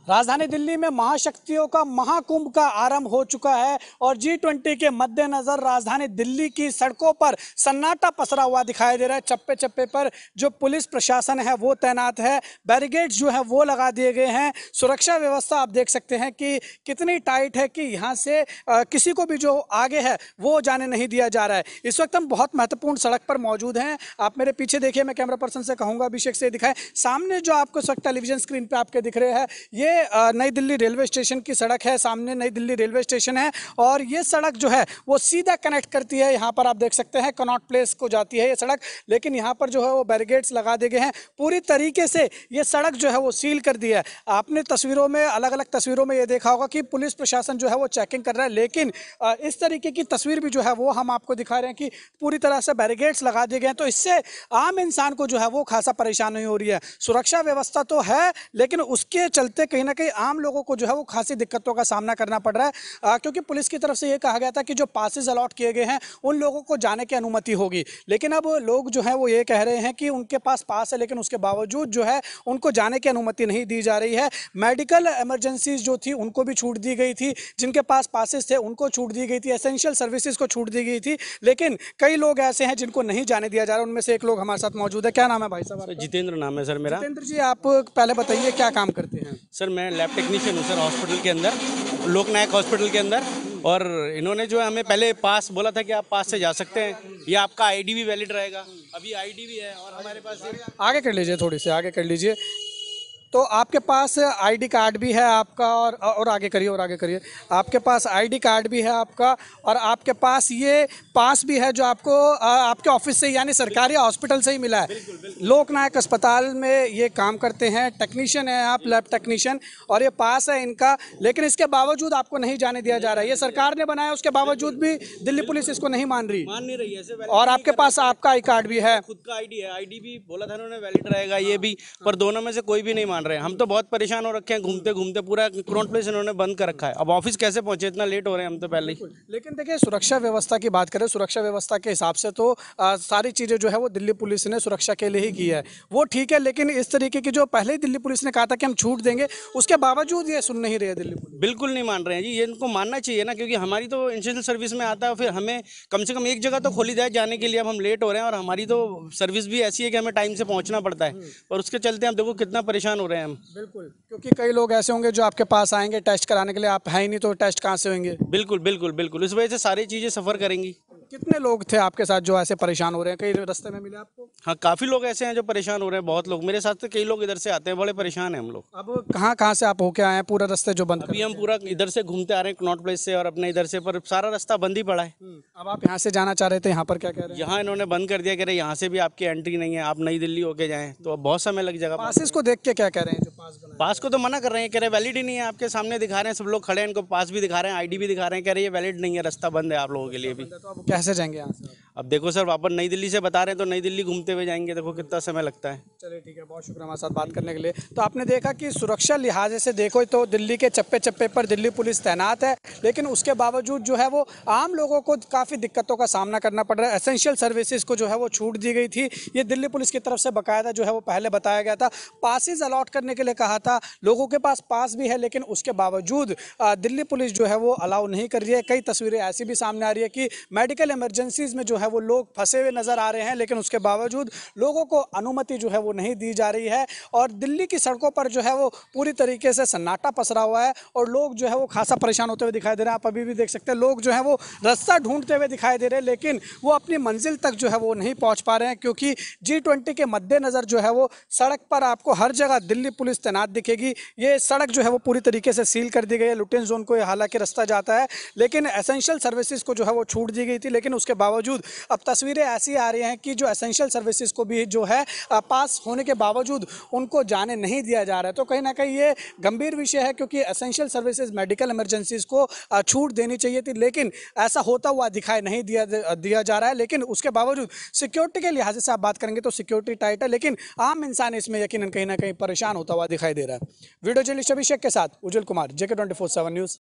राजधानी दिल्ली में महाशक्तियों का महाकुंभ का आरंभ हो चुका है और G20 के मद्देनजर राजधानी दिल्ली की सड़कों पर सन्नाटा पसरा हुआ दिखाई दे रहा है। चप्पे चप्पे पर जो पुलिस प्रशासन है वो तैनात है, बैरिकेड्स जो है वो लगा दिए गए हैं। सुरक्षा व्यवस्था आप देख सकते हैं कि कितनी टाइट है कि यहाँ से किसी को भी जो आगे है वो जाने नहीं दिया जा रहा है। इस वक्त हम बहुत महत्वपूर्ण सड़क पर मौजूद हैं। आप मेरे पीछे देखिए, मैं कैमरा पर्सन से कहूँगा अभिषेक से दिखाएं। सामने जो आपको इस वक्त टेलीविजन स्क्रीन पर आपके दिख रहे हैं ये नई दिल्ली रेलवे स्टेशन की सड़क है। सामने नई दिल्ली रेलवे स्टेशन है और ये सड़क जो है वो सीधा कनेक्ट करती है। यहाँ पर आप देख सकते हैं कनॉट प्लेस को जाती है ये सड़क, लेकिन यहाँ पर जो है वो बैरिकेड्स लगा दिए गए हैं। पूरी तरीके से ये सड़क जो है वो सील कर दी है। आपने तस्वीरों में, अलग अलग तस्वीरों में ये देखा होगा कि पुलिस प्रशासन जो है वो चेकिंग कर रहा है, लेकिन इस तरीके की तस्वीर भी जो है वो हम आपको दिखा रहे हैं कि पूरी तरह से बैरिकेड्स लगा दिए गए हैं। तो इससे आम इंसान को जो है वो खासा परेशानी हो रही है। सुरक्षा व्यवस्था तो है, लेकिन उसके चलते कहीं ना कहीं आम लोगों को जो है वो खासी दिक्कतों का सामना करना पड़ रहा है, क्योंकि पुलिस की तरफ से ये कहा गया था कि जो पासेस अलॉट किए गए हैं उन लोगों को जाने की अनुमति होगी, लेकिन अब लोग जो है वो ये कह रहे हैं कि उनके पास पास है लेकिन उसके बावजूद जो है उनको जाने की अनुमति नहीं दी जा रही है। मेडिकल इमरजेंसीज जो थी उनको भी छूट दी गई थी, जिनके पास पासेस थे उनको छूट दी गई थी, एसेंशियल सर्विसेज को छूट दी गई थी, लेकिन कई लोग ऐसे हैं जिनको नहीं जाने दिया जा रहा है। उनमें से एक लोग हमारे साथ मौजूद है। क्या नाम है भाई साहब? जितेंद्र नाम है सर मेरा। जितेंद्र जी, आप पहले बताइए क्या काम करते हैं? सर मैं लैब टेक्नीशियन हूँ सर, हॉस्पिटल के अंदर, लोकनायक हॉस्पिटल के अंदर। और इन्होंने जो है हमें पहले पास बोला था कि आप पास से जा सकते हैं, ये आपका आईडी भी वैलिड रहेगा। अभी आईडी भी है और हमारे पास आगे कर लीजिए, थोड़ी सी आगे कर लीजिए। तो आपके पास आईडी कार्ड भी है आपका, और आगे करिए, और आगे करिए। आपके पास आईडी कार्ड भी है आपका और आपके पास ये पास भी है जो आपको आपके ऑफिस से यानी सरकारी हॉस्पिटल से ही मिला है। लोकनायक अस्पताल में ये काम करते हैं, टेक्नीशियन है आप, लैब टेक्नीशियन, और ये पास है इनका, लेकिन इसके बावजूद आपको नहीं जाने दिया जा रहा है। ये सरकार ने बनाया, उसके बावजूद भी दिल्ली पुलिस इसको नहीं मान नहीं रही है। और आपके पास आपका आई कार्ड भी है, खुद का आईडी है, आईडी भी बोला था उन्होंने वैलिड रहेगा ये भी, पर दोनों में से कोई भी नहीं मान रहे हैं। हम तो बहुत परेशान हो रखे हैं, घूमते घूमते पूरा कनॉट प्लेस इन्होंने बंद कर रखा है। अब ऑफिस कैसे पहुंचे, इतना लेट हो रहे हैं हम तो पहले ही। लेकिन देखिए, सुरक्षा व्यवस्था की बात करें, सुरक्षा व्यवस्था के हिसाब से तो सारी चीज़ें जो है वो दिल्ली पुलिस ने सुरक्षा के लिए ही की है, वो ठीक है, लेकिन इस तरीके की जो पहले ही दिल्ली पुलिस ने कहा था कि हम छूट देंगे, उसके बावजूद ये सुन नहीं रही है दिल्ली पुलिस। बिल्कुल नहीं मान रहे हैं जी, ये इनको मानना चाहिए ना, क्योंकि हमारी तो इंश्योरेंशियल सर्विस में आता है, फिर हमें कम से कम एक जगह तो खोली जाए जाने के लिए। अब हम लेट हो रहे हैं और हमारी तो सर्विस भी ऐसी है कि हमें टाइम से पहुंचना पड़ता है, और उसके चलते हम देखो कितना परेशान हो रहे हैं हम। बिल्कुल, क्योंकि कई लोग ऐसे होंगे जो आपके पास आएंगे टेस्ट कराने के लिए, आप है ही नहीं तो टेस्ट कहाँ से होंगे? बिल्कुल बिल्कुल बिल्कुल, इस वजह से सारी चीज़ें सफ़र करेंगी। कितने लोग थे आपके साथ जो ऐसे परेशान हो रहे हैं? कई रास्ते में मिले आपको? हाँ, काफ़ी लोग ऐसे हैं जो परेशान हो रहे हैं, बहुत लोग मेरे साथ से, कई लोग इधर से आते हैं, बड़े परेशान हैं हम लोग। अब कहाँ कहाँ से आप होके आए हैं? पूरा रास्ते जो बंद अभी हम पूरा इधर से घूमते आ रहे हैं कनॉट प्लेस से, और अपने इधर से, पर सारा रास्ता बंद ही पड़ा है। अब आप यहाँ से जाना चाह रहे थे, यहाँ पर क्या कह रहे हैं? यहाँ इन्होंने बंद कर दिया, कह रहे यहाँ से भी आपकी एंट्री नहीं है, आप नई दिल्ली होके जाएं, तो अब बहुत समय लग जाएगा। पासिस को देख के क्या कह रहे हैं? जो पास बनाए, पास को तो मना कर रहे हैं, कह रहे वैलिड ही नहीं है, आपके सामने दिखा रहे हैं, सब लोग खड़े हैं, इनको पास भी दिखा रहे हैं, आईडी भी दिखा रहे हैं, कह रहे ये वैलिड नहीं है, रास्ता बंद है आप लोगों के लिए भी। तो अब कैसे जाएंगे यहाँ से? अब देखो सर, वापस नई दिल्ली से बता रहे हैं तो नई दिल्ली घूमते हुए जाएंगे, देखो कितना समय लगता है। चलिए ठीक है, बहुत शुक्रिया हमारे साथ बात करने के लिए। तो आपने देखा कि सुरक्षा लिहाजे से देखो तो दिल्ली के चप्पे चप्पे पर दिल्ली पुलिस तैनात है, लेकिन उसके बावजूद जो है वो आम लोगों को काफ़ी दिक्कतों का सामना करना पड़ रहा है। एसेंशियल सर्विसेज को जो है वो छूट दी गई थी, ये दिल्ली पुलिस की तरफ से बाकायदा जो है वो पहले बताया गया था। पासिस अलॉट करने के लिए कहा था, लोगों के पास पास भी है, लेकिन उसके बावजूद दिल्ली पुलिस जो है वो अलाउ नहीं कर रही है। कई तस्वीरें ऐसी भी सामने आ रही है कि मेडिकल इमरजेंसीज में जो है वो लोग फंसे हुए नजर आ रहे हैं, लेकिन उसके बावजूद लोगों को अनुमति जो है वो नहीं दी जा रही है। और दिल्ली की सड़कों पर जो है वो पूरी तरीके से सन्नाटा पसरा हुआ है और लोग जो है वो खासा परेशान होते हुए दिखाई दे रहे हैं। आप अभी भी देख सकते हैं, लोग जो है वो रास्ता ढूंढते हुए दिखाई दे रहे हैं, लेकिन वो अपनी मंजिल तक जो है वो नहीं पहुंच पा रहे हैं, क्योंकि G20 के मद्देनजर जो है वो सड़क पर आपको हर जगह दिल्ली पुलिस तैनात दिखेगी। ये सड़क जो है वो पूरी तरीके से सील कर दी गई है, लुटेन जोन को हालांकि रास्ता जाता है, लेकिन एसेंशियल सर्विसेज को जो है वो छूट दी गई थी, लेकिन उसके बावजूद अब तस्वीरें ऐसी आ रही हैं कि जो एसेंशियल सर्विसेज को भी जो है पास होने के बावजूद उनको जाने नहीं दिया जा रहा है। तो कहीं ना कहीं ये गंभीर विषय है, क्योंकि एसेंशियल सर्विसेज, मेडिकल इमरजेंसीज को छूट देनी चाहिए थी, लेकिन ऐसा होता हुआ दिखाई नहीं दिया जा रहा है। लेकिन उसके बावजूद सिक्योरिटी के लिहाज से आप बात करेंगे तो सिक्योरिटी टाइट है, लेकिन आम इंसान इसमें यकीनन कहीं ना कहीं परेशान होता हुआ दिखाई दे रहा है। वीडियो जर्नलिस्ट अभिषेक के साथ उज्जवल कुमार, JK24/7 न्यूज़।